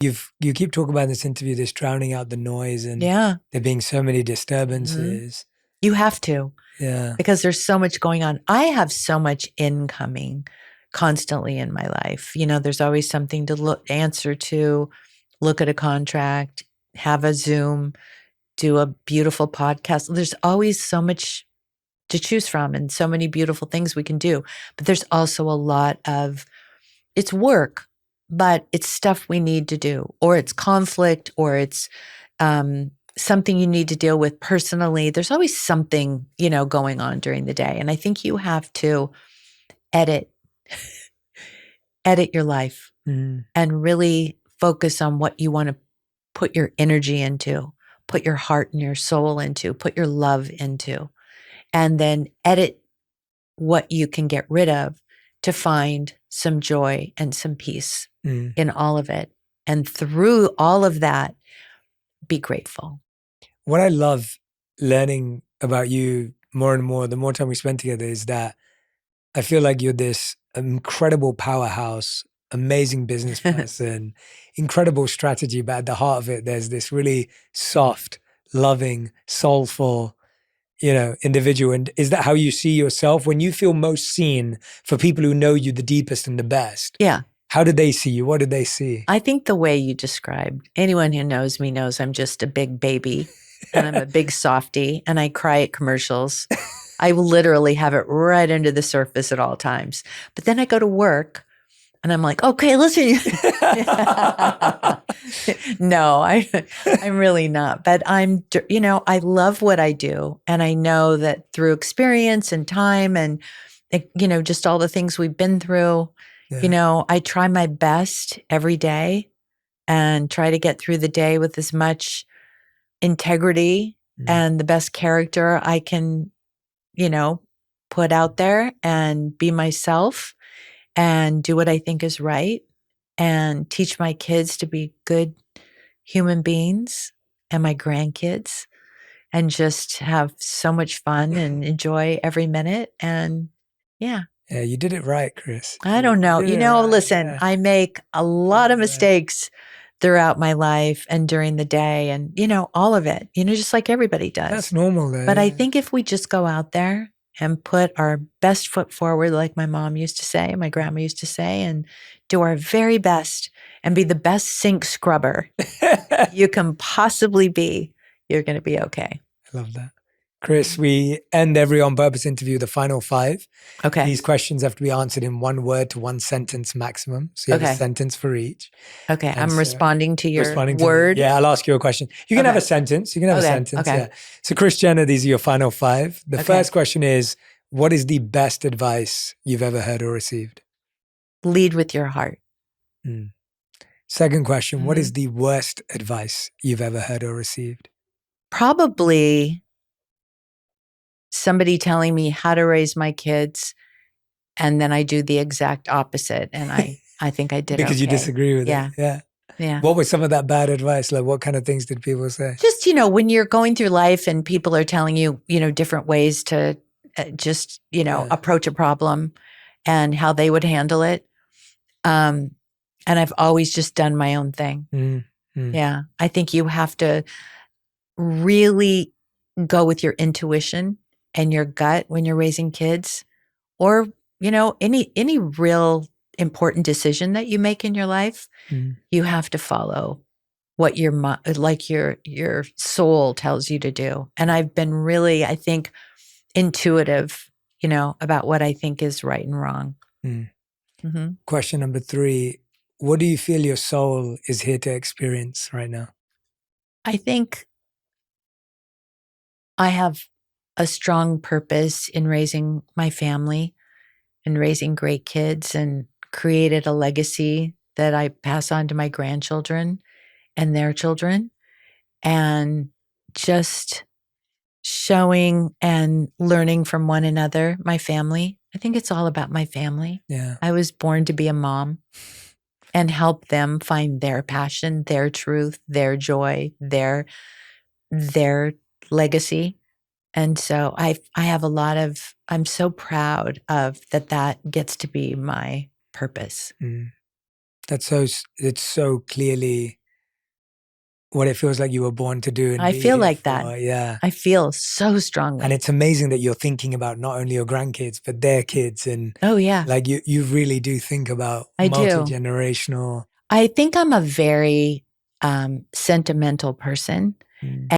You keep talking about in this interview, this drowning out the noise and Yeah. there being so many Mm-hmm. disturbances. You have to, Yeah. because there's so much going on. I have so much incoming constantly in my life. There's always something to answer to, look at a contract, have a Zoom, do a beautiful podcast. There's always so much to choose from and so many beautiful things we can do. But there's also a lot of, it's work, but it's stuff we need to do, or it's conflict, or it's something you need to deal with personally. There's always something, going on during the day. And I think you have to edit your life and really focus on what you want to put your energy into, put your heart and your soul into, put your love into, and then edit what you can get rid of to find some joy and some peace in all of it. And through all of that, be grateful. What I love learning about you more and more, the more time we spend together, is that I feel like you're this incredible powerhouse, amazing business person, incredible strategy, but at the heart of it, there's this really soft, loving, soulful, individual. And is that how you see yourself? When you feel most seen, for people who know you the deepest and the best, Yeah. how did they see you? What did they see? I think the way you described, anyone who knows me knows I'm just a big baby and I'm a big softie and I cry at commercials. I literally have it right under the surface at all times. But then I go to work and I'm like, okay, listen. No, I'm really not. But I love what I do. And I know that through experience and time and, just all the things we've been through, I try my best every day and try to get through the day with as much integrity and the best character I can, put out there and be myself and do what I think is right and teach my kids to be good human beings and my grandkids and just have so much fun and enjoy every minute. And yeah. Yeah, you did it right, Kris. I don't know. Listen, Yeah. I make a lot of mistakes throughout my life and during the day and, all of it, just like everybody does. That's normal though. But I think if we just go out there and put our best foot forward, like my mom used to say, my grandma used to say, and do our very best and be the best sink scrubber you can possibly be, you're going to be okay. I love that. Kris, we end every On Purpose interview, the final 5. Okay. These questions have to be answered in 1 word to 1 sentence maximum. So you have a sentence for each. Okay. And I'm responding to your word. Yeah, I'll ask you a question. You can have a sentence. You can have a sentence. Okay. Yeah. So Kris Jenner, these are your final 5. The first question is, what is the best advice you've ever heard or received? Lead with your heart. Second question, what is the worst advice you've ever heard or received? Probably somebody telling me how to raise my kids, and then I do the exact opposite. And I think I did because you disagree with it. Yeah. What was some of that bad advice? Like what kind of things did people say? Just, when you're going through life and people are telling you, different ways to just, approach a problem and how they would handle it. And I've always just done my own thing. Yeah. I think you have to really go with your intuition and your gut when you're raising kids, or, any real important decision that you make in your life, you have to follow what your soul tells you to do. And I've been really, I think, intuitive, about what I think is right and wrong. Question number 3, what do you feel your soul is here to experience right now? I think I have a strong purpose in raising my family and raising great kids and created a legacy that I pass on to my grandchildren and their children, and just showing and learning from one another, my family. I think it's all about my family. Yeah. I was born to be a mom and help them find their passion, their truth, their joy, their legacy. And so I have I'm so proud of that gets to be my purpose. it's so clearly what it feels like you were born to do and I be feel here like for. that. Yeah. I feel so strongly. And it's amazing that you're thinking about not only your grandkids, but their kids. And oh yeah, like you really do think about I do. multi-generational. I think I'm a very sentimental person. Mm.